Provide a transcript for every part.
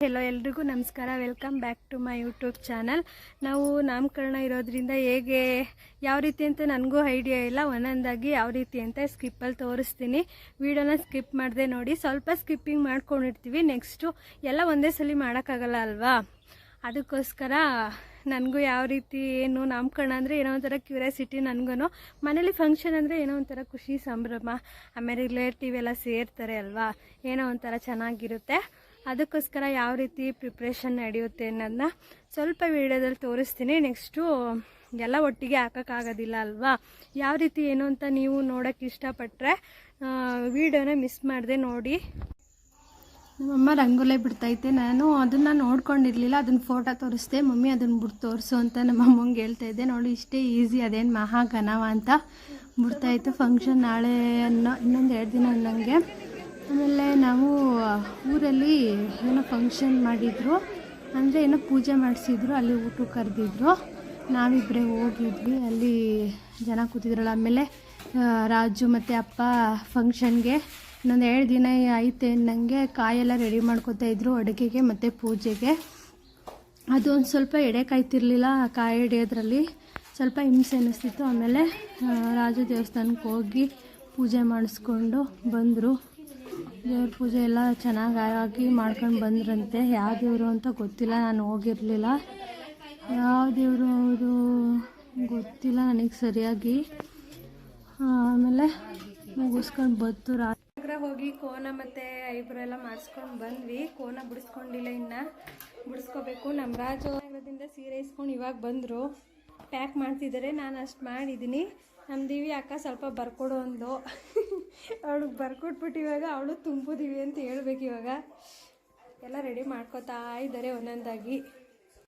Hello ಎಲ್ರಿಗೂ ನಮಸ್ಕಾರ. Welcome back to my YouTube channel. ನಾವು ನಾಮಕರಣ ಇರೋದ್ರಿಂದ ಹೇಗೆ ಯಾವ ರೀತಿ ಅಂತ ನನಗೂ ಐಡಿಯಾ ಇಲ್ಲ. ಒಂದೊಂದಾಗಿ ಯಾವ ರೀತಿ ಅಂತ ಸ್ಕಿಪ್ಪಲ್ಲಿ ತೋರಿಸ್ತೀನಿ. ವಿಡಿಯೋನ ಸ್ಕಿಪ್ ಮಾಡದೆ ನೋಡಿ. ಸ್ವಲ್ಪ ಸ್ಕಿಪ್ಪಿಂಗ್ ಮಾಡ್ಕೊಂಡಿರ್ತೀವಿ. ನೆಕ್ಸ್ಟು ಎಲ್ಲ ಒಂದೇ ಸಲ ಮಾಡೋಕ್ಕಾಗಲ್ಲ ಅಲ್ವಾ, ಅದಕ್ಕೋಸ್ಕರ ನನಗೂ ಯಾವ ರೀತಿ ಏನು ನಾಮಕರಣ ಅಂದರೆ ಏನೋ ಒಂಥರ ಕ್ಯೂರಿಯಾಸಿಟಿ. ನನಗೂ ಮನೇಲಿ ಫಂಕ್ಷನ್ ಅಂದರೆ ಏನೋ ಒಂಥರ ಖುಷಿ ಸಂಭ್ರಮ, ಆಮೇಲೆ ರಿಲೇಟಿವ್ ಎಲ್ಲ ಸೇರ್ತಾರೆ ಅಲ್ವಾ, ಏನೋ ಒಂಥರ ಚೆನ್ನಾಗಿರುತ್ತೆ. ಅದಕ್ಕೋಸ್ಕರ ಯಾವ ರೀತಿ ಪ್ರಿಪ್ರೇಷನ್ ನಡೆಯುತ್ತೆ ಅನ್ನೋದನ್ನ ಸ್ವಲ್ಪ ವೀಡಿಯೋದಲ್ಲಿ ತೋರಿಸ್ತೀನಿ. ನೆಕ್ಸ್ಟು ಎಲ್ಲ ಒಟ್ಟಿಗೆ ಹಾಕೋಕ್ಕಾಗೋದಿಲ್ಲ ಅಲ್ವಾ, ಯಾವ ರೀತಿ ಏನು ಅಂತ ನೀವು ನೋಡೋಕ್ಕೆ ಇಷ್ಟಪಟ್ಟರೆ ವೀಡಿಯೋನ ಮಿಸ್ ಮಾಡದೆ ನೋಡಿ. ನಮ್ಮಮ್ಮ ರಂಗೋಲೆ ಬಿಡ್ತೈತೆ. ನಾನು ಅದನ್ನು ನೋಡ್ಕೊಂಡಿರಲಿಲ್ಲ, ಅದನ್ನು ಫೋಟೋ ತೋರಿಸ್ದೆ. ಮಮ್ಮಿ ಅದನ್ನು ಬಿಟ್ಟು ತೋರಿಸು ಅಂತ ನಮ್ಮ ಅಮ್ಮಂಗೆ ಹೇಳ್ತಾ ಇದ್ದೆ. ನೋಡಿ ಇಷ್ಟೇ ಈಸಿ, ಅದೇನು ಮಹಾಗಣವ ಅಂತ ಬಿಡ್ತಾಯಿತ್ತು. ಫಂಕ್ಷನ್ ನಾಳೆ ಇನ್ನೊಂದು 2 ದಿನ ಅನ್ನಂಗೆ. ಆಮೇಲೆ ನಾವು ಊರಲ್ಲಿ ಏನೋ ಫಂಕ್ಷನ್ ಮಾಡಿದ್ರು, ಅಂದರೆ ಏನೋ ಪೂಜೆ ಮಾಡಿಸಿದ್ರು, ಅಲ್ಲಿ ಊಟಕ್ಕೆ ಕರೆದಿದ್ರು. ನಾವಿಬ್ಬರೇ ಹೋಗಿದ್ವಿ, ಅಲ್ಲಿ ಜನ ಕೂತಿದ್ರಲ್ಲ. ಆಮೇಲೆ ರಾಜು ಮತ್ತು ಅಪ್ಪ ಫಂಕ್ಷನ್ಗೆ ಇನ್ನೊಂದು 2 ದಿನ ಐತೆ ನನಗೆ ಕಾಯೆಲ್ಲ ರೆಡಿ ಮಾಡ್ಕೊತಾಯಿದ್ರು ಅಡುಗೆಗೆ ಮತ್ತು ಪೂಜೆಗೆ. ಅದು ಒಂದು ಸ್ವಲ್ಪ ಎಡೆಕಾಯ್ತಿರ್ಲಿಲ್ಲ, ಕಾಯಿ ಹಿಡಿಯೋದ್ರಲ್ಲಿ ಸ್ವಲ್ಪ ಹಿಂಸೆ ಅನ್ನಿಸ್ತಿತ್ತು. ಆಮೇಲೆ ರಾಜು ದೇವಸ್ಥಾನಕ್ಕೆ ಹೋಗಿ ಪೂಜೆ ಮಾಡಿಸ್ಕೊಂಡು ಬಂದರು. ದೇವ್ರ ಪೂಜೆ ಎಲ್ಲ ಚೆನ್ನಾಗಿ ಮಾಡ್ಕೊಂಡು ಬಂದ್ರಂತೆ. ಯಾವ ದೇವರು ಅಂತ ಗೊತ್ತಿಲ್ಲ, ನಾನು ಹೋಗಿರಲಿಲ್ಲ. ಯಾವ ದೇವರು ಅವರು ಗೊತ್ತಿಲ್ಲ ನನಗೆ ಸರಿಯಾಗಿ. ಆಮೇಲೆ ಮುಗಿಸ್ಕೊಂಡು ಬಂತು. ರಾತ್ರಿ ಹೋಗಿ ಕೋನ ಮತ್ತು ಐಬ್ರೋ ಎಲ್ಲ ಮಾಡಿಸ್ಕೊಂಡು ಬಂದ್ವಿ. ಕೋನ ಬಿಡಿಸ್ಕೊಂಡಿಲ್ಲ, ಇನ್ನು ಬಿಡಿಸ್ಕೋಬೇಕು. ನಮ್ಮ ರಾಜು ನಗರದಿಂದ ಸೀರೆ ಇಸ್ಕೊಂಡು ಇವಾಗ ಬಂದರು, ಪ್ಯಾಕ್ ಮಾಡ್ತಿದ್ದಾರೆ. ನಾನು ಅಷ್ಟು ಮಾಡಿದ್ದೀನಿ. ನಮ್ಮ ದಿವಿ ಅಕ್ಕ ಸ್ವಲ್ಪ ಬರ್ಕೊಡು ಅಂದು, ಅವಳಿಗೆ ಬರ್ಕೊಟ್ಬಿಟ್ಟು ಇವಾಗ ಅವಳು ತುಂಬಿದೀವಿ ಅಂತ ಹೇಳ್ಬೇಕು. ಇವಾಗ ಎಲ್ಲ ರೆಡಿ ಮಾಡ್ಕೋತಾ ಇದ್ದಾರೆ ಒಂದೊಂದಾಗಿ.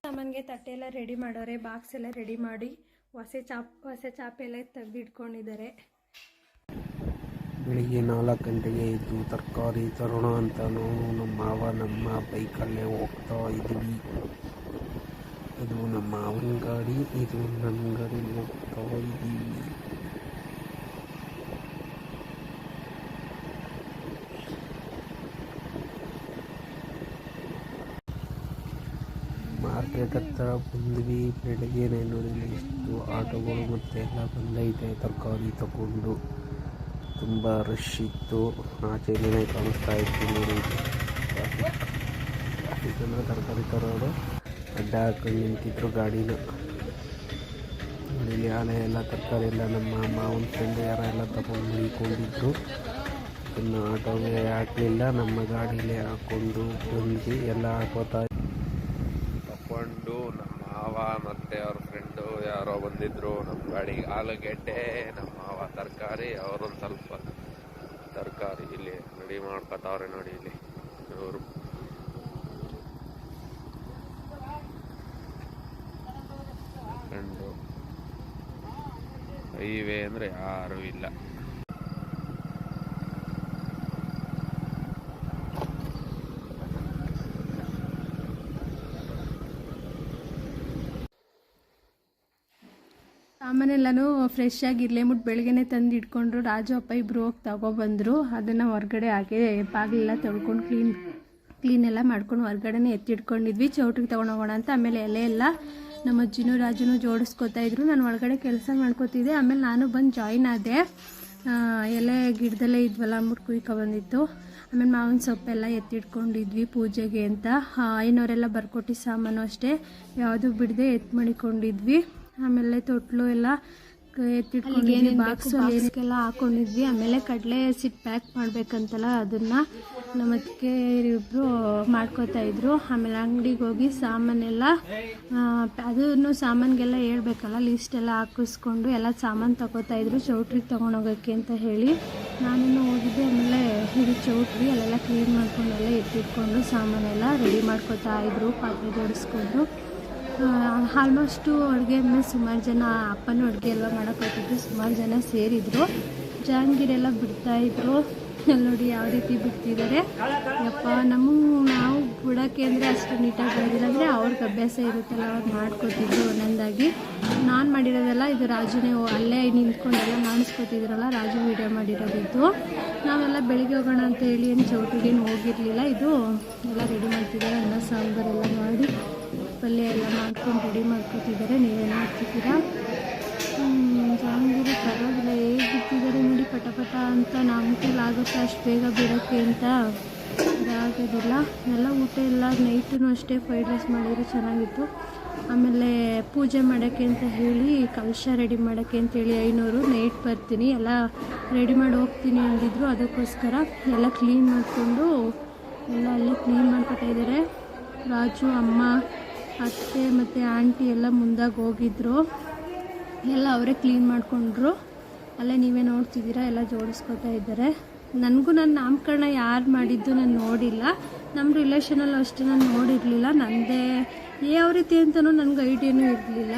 ಸಾಮಾನಿಗೆ ತಟ್ಟೆ ಎಲ್ಲ ರೆಡಿ ಮಾಡೋರೆ, ಬಾಕ್ಸ್ ಎಲ್ಲ ರೆಡಿ ಮಾಡಿ ಹೊಸ ಚಾಪೆ ಎಲ್ಲ ತೆಗೆದಿಟ್ಕೊಂಡಿದ್ದಾರೆ. ಬೆಳಿಗ್ಗೆ 4 ಗಂಟೆಗೆ ಎದ್ದು ತರಕಾರಿ ತರೋಣ ಅಂತ ನಾವು ನಮ್ಮ ಮಾವ ನಮ್ಮ ಬೈಕಲ್ಲೇ ಹೋಗ್ತಾ ಇದ್ವಿ. ಇದು ನಮ್ಮ ಮಾವನ ಗಾಡಿ, ಇದು ನನ್ನ ಗಾಡಿ ಹೋಗ್ತಾ ಇದ್ದೀವಿ. ಮಾರ್ಕೆಟ್ ಹತ್ರ ಬಂದ್ವಿ. ಬೆಳಗ್ಗೆನೇ ನೋಡಿ ಇಷ್ಟು ಆಟೋಗಳು ಮತ್ತು ಎಲ್ಲ ಬಂದೈತೆ ತರಕಾರಿ ತಗೊಂಡು. ತುಂಬ ರಶ್ ಇತ್ತು, ಆಚೆನೇ ಕಾಣಿಸ್ತಾ ಇತ್ತು ನೋಡಿ. ಟ್ರಾಫಿಕ್ ತರಕಾರಿ ತರೋರು ಅಡ್ಡ ಹಾಕೊಂಡು ನಿಂತಿದ್ರು ಗಾಡಿನ. ಇಲ್ಲಿ ಆಲೆ ಎಲ್ಲ ತರಕಾರಿ ಎಲ್ಲ ನಮ್ಮ ಮಾವನ ಫ್ರೆಂಡ್ ಯಾರೆಲ್ಲ ತಗೊಂಡು ನಿಂತ್ಕೊಂಡಿದ್ರು. ಇನ್ನು ಆಟೋಗೆ ಹಾಕಲಿಲ್ಲ, ನಮ್ಮ ಗಾಡೀಲೇ ಹಾಕ್ಕೊಂಡು ಬಂದು ಎಲ್ಲ ಹಾಕೋತಾ ತಗೊಂಡು. ನಮ್ಮ ಮಾವ ಮತ್ತು ಅವ್ರ ಫ್ರೆಂಡು ಯಾರೋ ಬಂದಿದ್ರು ನಮ್ಮ ಗಾಡಿಗೆ. ಆಲೂಗೆಡ್ಡೆ, ನಮ್ಮ ಮಾವ ತರಕಾರಿ, ಅವರೊಂದು ಸ್ವಲ್ಪ ತರಕಾರಿ ಇಲ್ಲಿ ರೆಡಿ ಮಾಡ್ಕೊತಾವ್ರೆ ನೋಡಿ. ಇಲ್ಲಿ ಅವರು ಫ್ರೆಂಡು. ಹೈವೇ ಅಂದರೆ ಯಾರೂ ಇಲ್ಲ. ಸಾಮಾನೆಲ್ಲನೂ ಫ್ರೆಶ್ ಆಗಿರಲಿ ಅಂದ್ಬಿಟ್ಟು ಬೆಳಗ್ಗೆನೇ ತಂದು ಇಟ್ಕೊಂಡ್ರು. ರಾಜು ಅಪ್ಪ ಇಬ್ಬರು ಹೋಗಿ ತಗೊಬಂದರು. ಅದನ್ನು ಹೊರಗಡೆ ಹಾಕಿ ಬಾಗಿಲೆಲ್ಲ ತೊಳ್ಕೊಂಡು ಕ್ಲೀನ್ ಎಲ್ಲ ಮಾಡ್ಕೊಂಡು ಹೊರಗಡೆನೇ ಎತ್ತಿಟ್ಕೊಂಡಿದ್ವಿ. ಚೌಟ್ರಿಗೆ ತೊಗೊಂಡೋಗೋಣ ಅಂತ. ಆಮೇಲೆ ಎಲೆ ಎಲ್ಲ ನಮ್ಮ ಅಜ್ಜಿನೂ ರಾಜುನೂ ಜೋಡಿಸ್ಕೊತಾ ಇದ್ರು. ನಾನು ಒಳಗಡೆ ಕೆಲಸ ಮಾಡ್ಕೋತಿದ್ದೆ. ಆಮೇಲೆ ನಾನು ಬಂದು ಜಾಯಿನ್ ಆದೆ. ಎಲೆ ಗಿಡದಲ್ಲೇ ಇದ್ವಲ್ಲ ಅಂದ್ಬಿಟ್ಟು ಕುಯ್ಕೊಬಂದಿತ್ತು. ಆಮೇಲೆ ಮಾವಿನ ಸೊಪ್ಪೆಲ್ಲ ಎತ್ತಿಟ್ಕೊಂಡಿದ್ವಿ ಪೂಜೆಗೆ ಅಂತ. ಐನೋರೆಲ್ಲ ಬರ್ಕೊಟ್ಟು ಸಾಮಾನು ಅಷ್ಟೇ ಯಾವುದು ಬಿಡದೆ ಎತ್ತು ಮಾಡಿಕೊಂಡಿದ್ವಿ. ಆಮೇಲೆ ತೊಟ್ಲು ಎಲ್ಲ ಎತ್ತಿಟ್ಕೊಂಡಿದ್ವಿ, ಬಾಕ್ಸ್ಗೆಲ್ಲ ಹಾಕೊಂಡಿದ್ವಿ. ಆಮೇಲೆ ಕಡಲೆ ಸಿಟ್ಟು ಪ್ಯಾಕ್ ಮಾಡಬೇಕಂತಲ್ಲ, ಅದನ್ನು ನಮ್ಮ ಅತ್ತಿಗೆ ಇಬ್ಬರು ಮಾಡ್ಕೋತಾ ಇದ್ರು. ಆಮೇಲೆ ಅಂಗಡಿಗೆ ಹೋಗಿ ಸಾಮಾನೆಲ್ಲ ಅದನ್ನು ಸಾಮಾನಿಗೆಲ್ಲ ಹೇಳ್ಬೇಕಲ್ಲ, ಲಿಸ್ಟೆಲ್ಲ ಹಾಕಿಸ್ಕೊಂಡು ಎಲ್ಲ ಸಾಮಾನು ತಗೋತಾ ಇದ್ರು ಚೌಟ್ರಿಗೆ ತೊಗೊಂಡೋಗೋಕ್ಕೆ ಅಂತ ಹೇಳಿ. ನಾನು ಹೋಗಿದ್ದೆ. ಆಮೇಲೆ ಇದು ಚೌಟ್ರಿ ಅಲ್ಲೆಲ್ಲ ಕ್ಲೀನ್ ಮಾಡ್ಕೊಂಡು ಎಲ್ಲ ಎತ್ತಿಟ್ಕೊಂಡು ಸಾಮಾನೆಲ್ಲ ರೆಡಿ ಮಾಡ್ಕೋತಾ ಇದ್ರು, ಪಾತ್ರೆ ಜೋಡಿಸ್ಕೊಂಡು. ಆಲ್ಮೋಸ್ಟು ಅಡುಗೆ ಮೇಲೆ ಸುಮಾರು ಜನ, ಅಪ್ಪನೂ ಅಡುಗೆ ಎಲ್ಲ ಮಾಡೋಕ್ಕೋಗ್ತಿದ್ರು, ಸುಮಾರು ಜನ ಸೇರಿದ್ರು. ಜಾಂಗೀರೆಲ್ಲ ಬಿಡ್ತಾಯಿದ್ರು. ನೋಡಿ ಯಾವ ರೀತಿ ಬಿಡ್ತಿದ್ದಾರೆ. ಯಪ್ಪ ನಾವು ಬಿಡೋಕ್ಕೆ ಅಂದರೆ ಅಷ್ಟು ನೀಟಾಗಿ ಬರೋದಿಲ್ಲ, ಅಂದರೆ ಅವ್ರಿಗೆ ಅಭ್ಯಾಸ ಇರುತ್ತಲ್ಲ ಅವ್ರು ಮಾಡ್ಕೋತಿದ್ರು ಒಂದೊಂದಾಗಿ. ನಾನು ಮಾಡಿರೋದೆಲ್ಲ ಇದು ರಾಜುನೇ ಅಲ್ಲೇ ನಿಂತ್ಕೊಂಡೆಲ್ಲ ಮಾಡಿಸ್ಕೊತಿದ್ರಲ್ಲ, ರಾಜು ವೀಡಿಯೋ ಮಾಡಿರೋದಿದ್ದು. ನಾವೆಲ್ಲ ಬೆಳಿಗ್ಗೆ ಹೋಗೋಣ ಅಂತ ಹೇಳಿ ಏನು ಚೌಟ್ರಿಗೇನು ಹೋಗಿರಲಿಲ್ಲ. ಇದು ಎಲ್ಲ ರೆಡಿ ಮಾಡ್ತಿದ್ದಾರೆ, ಅನ್ನ ಸಾಂಬಾರೆಲ್ಲ ಮಾಡಿ ಪಲ್ಯ ಎಲ್ಲ ಮಾಡ್ಕೊಂಡು ರೆಡಿ ಮಾಡ್ಕೊತಿದ್ದಾರೆ. ನೀವೇನು ಮಾಡ್ತಿದ್ದೀರಾ? ಜಾಂಗೀರು ಪರವಾಗಿಲ್ಲ, ಹೇಗೆ ಬಿಟ್ಟಿದ್ದಾರೆ ನೋಡಿ, ಪಟ ಅಂತ. ನಮ್ಮ ಕೈಲಿ ಆಗುತ್ತೆ ಅಷ್ಟು ಬೇಗ ಬಿಡೋಕ್ಕೆ ಅಂತ ಅದಾಗೋದಿಲ್ಲ. ಎಲ್ಲ ಊಟ ಎಲ್ಲ ನೈಟೂ ಅಷ್ಟೇ ಫ್ರೈಡ್ ರೈಸ್ ಮಾಡಿದರೆ ಚೆನ್ನಾಗಿತ್ತು. ಆಮೇಲೆ ಪೂಜೆ ಮಾಡೋಕ್ಕೆ ಅಂತ ಹೇಳಿ ಕಲಶ ರೆಡಿ ಮಾಡೋಕ್ಕೆ ಅಂತೇಳಿ 500 ನೈಟ್ ಬರ್ತೀನಿ ಎಲ್ಲ ರೆಡಿ ಮಾಡಿ ಹೋಗ್ತೀನಿ ಅಂದಿದ್ರು. ಅದಕ್ಕೋಸ್ಕರ ಎಲ್ಲ ಕ್ಲೀನ್ ಮಾಡಿಕೊಂಡು ಎಲ್ಲ ಅಲ್ಲೇ ಕ್ಲೀನ್ ಮಾಡ್ಕೊತಾ ಇದ್ದಾರೆ. ರಾಜು, ಅಮ್ಮ, ಅತ್ತೆ ಮತ್ತು ಆಂಟಿ ಎಲ್ಲ ಮುಂದಾಗಿ ಹೋಗಿದ್ರು, ಎಲ್ಲ ಅವರೇ ಕ್ಲೀನ್ ಮಾಡಿಕೊಂಡ್ರು. ಅಲ್ಲೇ ನೀವೇ ನೋಡ್ತಿದ್ದೀರಾ, ಎಲ್ಲ ಜೋಡಿಸ್ಕೊತಾ ಇದ್ದಾರೆ. ನನಗೂ ನನ್ನ ನಾಮಕರಣ ಯಾರು ಮಾಡಿದ್ದು ನಾನು ನೋಡಿಲ್ಲ, ನಮ್ಮ ರಿಲೇಷನಲ್ಲೂ ಅಷ್ಟೇ ನಾನು ನೋಡಿರಲಿಲ್ಲ. ನನ್ನದೇ ಯಾವ ರೀತಿ ಅಂತಲೂ ನನಗೆ ಐಡಿಯಾನೂ ಇರಲಿಲ್ಲ.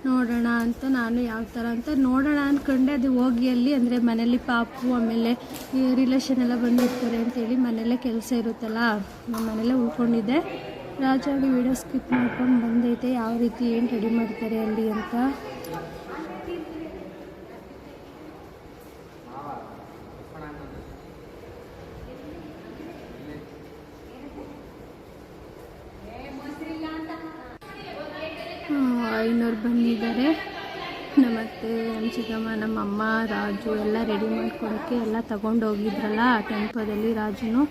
ನೋಡೋಣ ಅಂತ ನಾನು ಯಾವ ಥರ ಅಂತ ನೋಡೋಣ ಅಂದ್ಕೊಂಡೆ. ಅದು ಹೋಗಿ ಅಲ್ಲಿ ಅಂದರೆ ಮನೇಲಿ ಪಾಪು ಆಮೇಲೆ ಈ ರಿಲೇಷನ್ ಎಲ್ಲ ಬಂದಿರ್ತಾರೆ ಅಂತೇಳಿ ಮನೆಯಲ್ಲೇ ಕೆಲಸ ಇರುತ್ತಲ್ಲ, ನಮ್ಮ ಮನೆಯಲ್ಲೇ ಉಳ್ಕೊಂಡಿದ್ದೆ. ರಾಜಾಗಿ ವೀಡಿಯೋ ಸ್ಕಿಪ್ ಮಾಡ್ಕೊಂಡು ಬಂದೈತೆ ಯಾವ ರೀತಿ ಏನು ರೆಡಿ ಮಾಡ್ತಾರೆ ಅಲ್ಲಿ ಅಂತ. ಐನೂರು ಬಂದಿದ್ದಾರೆ. ನಮ್ಮತ್ತೆ, ನಮ್ಮ ಚಿಕ್ಕಮ್ಮ, ನಮ್ಮಮ್ಮ, ರಾಜು ಎಲ್ಲ ರೆಡಿ ಮಾಡ್ಕೊಡೋಕ್ಕೆ ಎಲ್ಲ ತಗೊಂಡೋಗಿದ್ರಲ್ಲ ಟೆಂಪೋದಲ್ಲಿ. ರಾಜುನು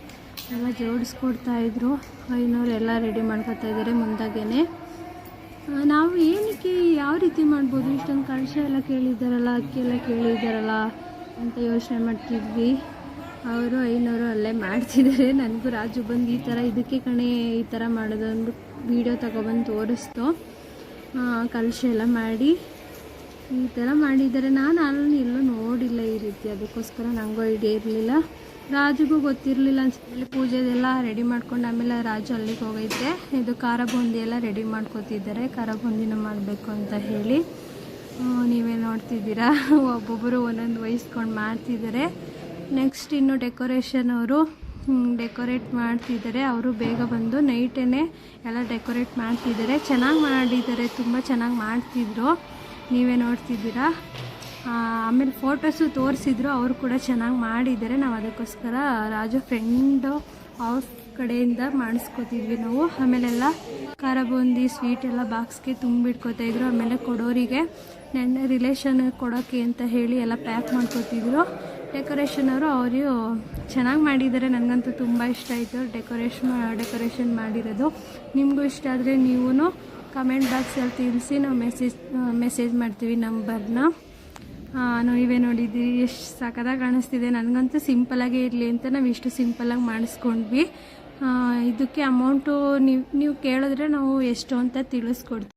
ಎಲ್ಲ ಜೋಡಿಸ್ಕೊಡ್ತಾಯಿದ್ರು. 500 ಎಲ್ಲ ರೆಡಿ ಮಾಡ್ಕೊತಾ ಇದ್ದಾರೆ ಮುಂದಾಗೇ. ನಾವು ಏನಕ್ಕೆ ಯಾವ ರೀತಿ ಮಾಡ್ಬೋದು, ಇಷ್ಟೊಂದು ಕಳಶ ಎಲ್ಲ ಕೇಳಿದ್ದಾರಲ್ಲ, ಅಕ್ಕಿ ಎಲ್ಲ ಕೇಳಿದ್ದಾರಲ್ಲ ಅಂತ ಯೋಚನೆ ಮಾಡ್ತಿದ್ವಿ. ಅವರು 500 ಅಲ್ಲೇ ಮಾಡ್ತಿದ್ದಾರೆ. ನನಗೂ ರಾಜು ಬಂದು ಈ ಥರ ಇದಕ್ಕೆ ಕಣೆ ಈ ಥರ ಮಾಡೋದು ಅಂದ್ಬಿಟ್ಟು ವೀಡಿಯೋ ತಗೊಬಂದು ತೋರಿಸ್ತು. ಕಲಶ ಎಲ್ಲ ಮಾಡಿ ಈ ಥರ ಮಾಡಿದ್ದಾರೆ. ನಾನು ಅಲ್ಲಿ ಎಲ್ಲೂ ನೋಡಿಲ್ಲ ಈ ರೀತಿ, ಅದಕ್ಕೋಸ್ಕರ ನನಗೂ ಐಡಿಯಾ ಇರಲಿಲ್ಲ, ರಾಜುಗೂ ಗೊತ್ತಿರಲಿಲ್ಲ ಅನ್ಸುತ್ತೆ. ಪೂಜೆದೆಲ್ಲ ರೆಡಿ ಮಾಡ್ಕೊಂಡು ಆಮೇಲೆ ರಾಜು ಅಲ್ಲಿಗೆ ಹೋಗೈತೆ. ಇದು ಖಾರ ಬೂಂದಿ ಎಲ್ಲ ರೆಡಿ ಮಾಡ್ಕೋತಿದ್ದಾರೆ, ಖಾರ ಬೂಂದಿನ ಮಾಡಬೇಕು ಅಂತ ಹೇಳಿ. ನೀವೇ ನೋಡ್ತಿದ್ದೀರಾ, ಒಬ್ಬೊಬ್ಬರು ಒಂದೊಂದು ವಹಿಸ್ಕೊಂಡು ಮಾಡ್ತಿದ್ದಾರೆ. ನೆಕ್ಸ್ಟ್ ಇನ್ನು ಡೆಕೋರೇಷನ್ ಅವರು ಡೆಕೋರೇಟ್ ಮಾಡ್ತಿದ್ದಾರೆ. ಅವರು ಬೇಗ ಬಂದು ನೈಟೇ ಎಲ್ಲ ಡೆಕೋರೇಟ್ ಮಾಡ್ತಿದ್ದಾರೆ. ಚೆನ್ನಾಗಿ ಮಾಡಿದ್ದಾರೆ, ತುಂಬ ಚೆನ್ನಾಗಿ ಮಾಡ್ತಿದ್ರು, ನೀವೇ ನೋಡ್ತಿದ್ದೀರಾ. ಆಮೇಲೆ ಫೋಟೋಸು ತೋರಿಸಿದ್ರು, ಅವರು ಕೂಡ ಚೆನ್ನಾಗಿ ಮಾಡಿದ್ದಾರೆ. ನಾವು ಅದಕ್ಕೋಸ್ಕರ ರಾಜು ಫ್ರೆಂಡು ಅವ್ರ ಕಡೆಯಿಂದ ಮಾಡಿಸ್ಕೊತಿದ್ವಿ ನಾವು. ಆಮೇಲೆಲ್ಲ ಖಾರ ಬೂಂದಿ ಸ್ವೀಟ್ ಎಲ್ಲ ಬಾಕ್ಸ್ಗೆ ತುಂಬಿಟ್ಕೋತಾಯಿದ್ರು. ಆಮೇಲೆ ಕೊಡೋರಿಗೆ ನನ್ನ ರಿಲೇಷನ್ ಕೊಡೋಕ್ಕೆ ಅಂತ ಹೇಳಿ ಎಲ್ಲ ಪ್ಯಾಕ್ ಮಾಡ್ಕೊತಿದ್ರು. ಡೆಕೋರೇಷನ್ ಅವರು ಚೆನ್ನಾಗಿ ಮಾಡಿದ್ದಾರೆ. ನನಗಂತೂ ತುಂಬ ಇಷ್ಟ ಆಯಿತು ಡೆಕೋರೇಷನ್ ಮಾಡಿರೋದು. ನಿಮಗೂ ಇಷ್ಟ ಆದರೆ ನೀವು ಕಮೆಂಟ್ ಬಾಕ್ಸಲ್ಲಿ ತಿಳಿಸಿ, ನಾವು ಮೆಸೇಜ್ ಮಾಡ್ತೀವಿ ನಂಬರ್ನ. ನೀವೇ ನೋಡಿದ್ದೀರಿ ಎಷ್ಟು ಸಖತ್ತಾಗಿ ಕಾಣಿಸ್ತಿದೆ. ನನಗಂತೂ ಸಿಂಪಲಾಗೇ ಇರಲಿ ಅಂತ ನಾವು ಇಷ್ಟು ಸಿಂಪಲಾಗಿ ಮಾಡಿಸ್ಕೊಂಡ್ವಿ. ಇದಕ್ಕೆ ಅಮೌಂಟು ನೀವು ಕೇಳಿದ್ರೆ ನಾವು ಎಷ್ಟು ಅಂತ ತಿಳಿಸ್ಕೊಡ್ತೀವಿ.